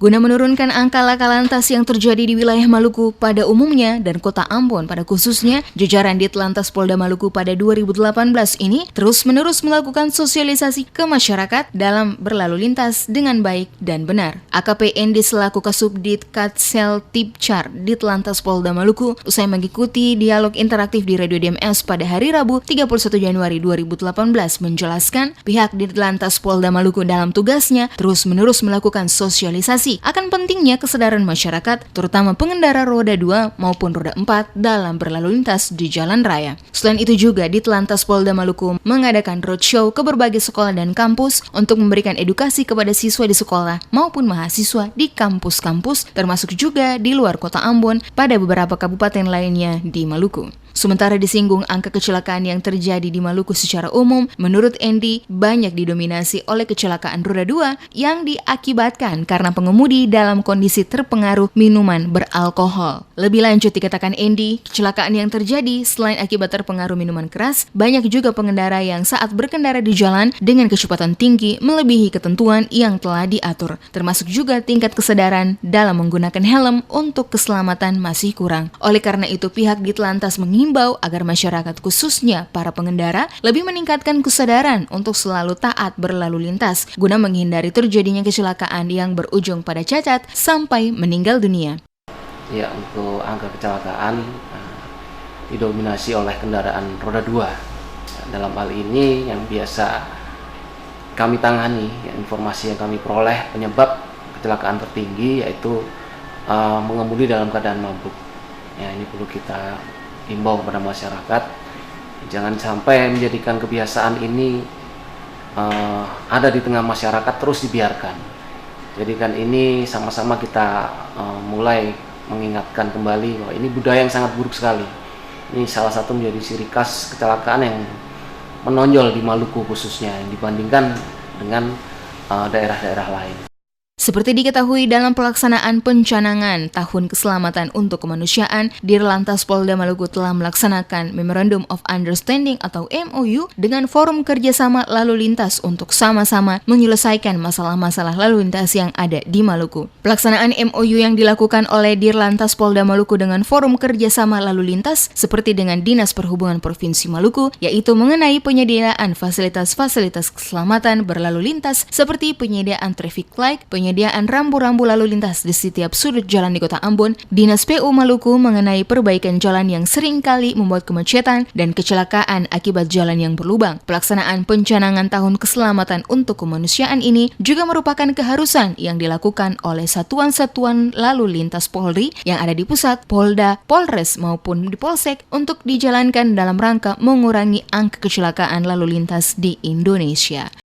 Guna menurunkan angka laka lantas yang terjadi di wilayah Maluku pada umumnya dan Kota Ambon pada khususnya, jajaran Ditlantas Polda Maluku pada 2018 ini terus-menerus melakukan sosialisasi ke masyarakat dalam berlalu lintas dengan baik dan benar. AKP Endi selaku Kasubdit Katsel Tipcar Ditlantas Polda Maluku usai mengikuti dialog interaktif di Radio DMS pada hari Rabu 31 Januari 2018 menjelaskan pihak Ditlantas Polda Maluku dalam tugasnya terus-menerus melakukan sosialisasi akan pentingnya kesadaran masyarakat, terutama pengendara roda 2 maupun roda 4 dalam berlalu lintas di jalan raya. Selain itu juga Ditlantas Polda Maluku mengadakan roadshow ke berbagai sekolah dan kampus untuk memberikan edukasi kepada siswa di sekolah maupun mahasiswa di kampus-kampus, termasuk juga di luar Kota Ambon pada beberapa kabupaten lainnya di Maluku. Sementara disinggung angka kecelakaan yang terjadi di Maluku secara umum, menurut Endi banyak didominasi oleh kecelakaan roda 2 yang diakibatkan karena pengemudi dalam kondisi terpengaruh minuman beralkohol. Lebih lanjut dikatakan Endi, kecelakaan yang terjadi selain akibat terpengaruh minuman keras, banyak juga pengendara yang saat berkendara di jalan dengan kecepatan tinggi melebihi ketentuan yang telah diatur, termasuk juga tingkat kesadaran dalam menggunakan helm untuk keselamatan masih kurang. Oleh karena itu pihak Ditlantas mengimbau agar masyarakat khususnya para pengendara lebih meningkatkan kesadaran untuk selalu taat berlalu lintas guna menghindari terjadinya kecelakaan yang berujung pada cacat sampai meninggal dunia. Ya, untuk angka kecelakaan didominasi oleh kendaraan roda 2. Dalam hal ini yang biasa kami tangani, informasi yang kami peroleh penyebab kecelakaan tertinggi yaitu mengemudi dalam keadaan mabuk. Ya, ini perlu kita himbau kepada masyarakat, jangan sampai menjadikan kebiasaan ini ada di tengah masyarakat terus dibiarkan. Jadikan ini sama-sama kita mulai mengingatkan kembali bahwa ini budaya yang sangat buruk sekali. Ini salah satu menjadi ciri khas kecelakaan yang menonjol di Maluku khususnya dibandingkan dengan daerah-daerah lain. Seperti diketahui dalam pelaksanaan pencanangan Tahun Keselamatan untuk Kemanusiaan, Dirlantas Polda Maluku telah melaksanakan Memorandum of Understanding atau MOU dengan Forum Kerjasama Lalu Lintas untuk sama-sama menyelesaikan masalah-masalah lalu lintas yang ada di Maluku. Pelaksanaan MOU yang dilakukan oleh Dirlantas Polda Maluku dengan Forum Kerjasama Lalu Lintas seperti dengan Dinas Perhubungan Provinsi Maluku, yaitu mengenai penyediaan fasilitas-fasilitas keselamatan berlalu lintas seperti penyediaan traffic light, penyediaan rambu-rambu lalu lintas di setiap sudut jalan di Kota Ambon, Dinas PU Maluku mengenai perbaikan jalan yang seringkali membuat kemacetan dan kecelakaan akibat jalan yang berlubang. Pelaksanaan pencanangan Tahun Keselamatan untuk Kemanusiaan ini juga merupakan keharusan yang dilakukan oleh satuan-satuan lalu lintas Polri yang ada di pusat, Polda, Polres maupun di Polsek untuk dijalankan dalam rangka mengurangi angka kecelakaan lalu lintas di Indonesia.